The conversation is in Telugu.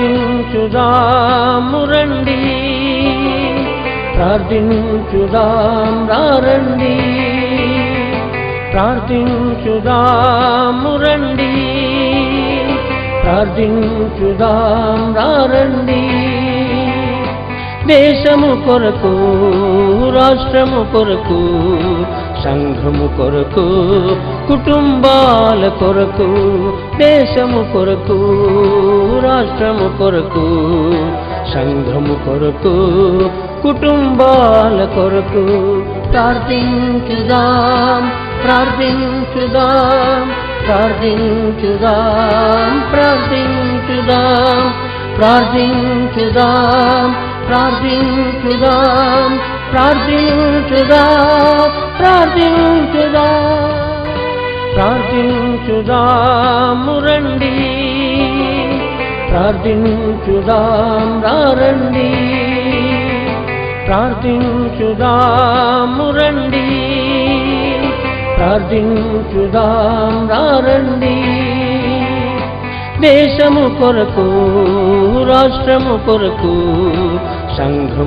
ప్రార్థించుదాము రండి, ప్రార్థించుదాం రండి, ప్రార్థించుదాము రండి, ప్రార్థించుదాం రండి. దేశము కొరకు, రాష్ట్రము కొరకు, సంఘము కొరకు, కుటుంబాల కొరకు, దేశము కొరకు, రాష్ట్రము కొరకు, సంఘము కొరకు, కుటుంబాల కొరకు ప్రార్థించుదాం, ప్రార్థించుదాం, ప్రార్థించుదాం, ప్రార్థించుదాం, ప్రార్థించుదాం, ప్రార్థించుదాం, ప్రార్థించుదాం, ప్రార్థించుదాం, ప్రార్థించుదాము రండి, ప్రార్థించుదాం రండి, ప్రార్థించుదాము రండి, ప్రార్థించుదాం రండి. దేశము కొరకు, రాష్ట్రము కొరకు, సంఘం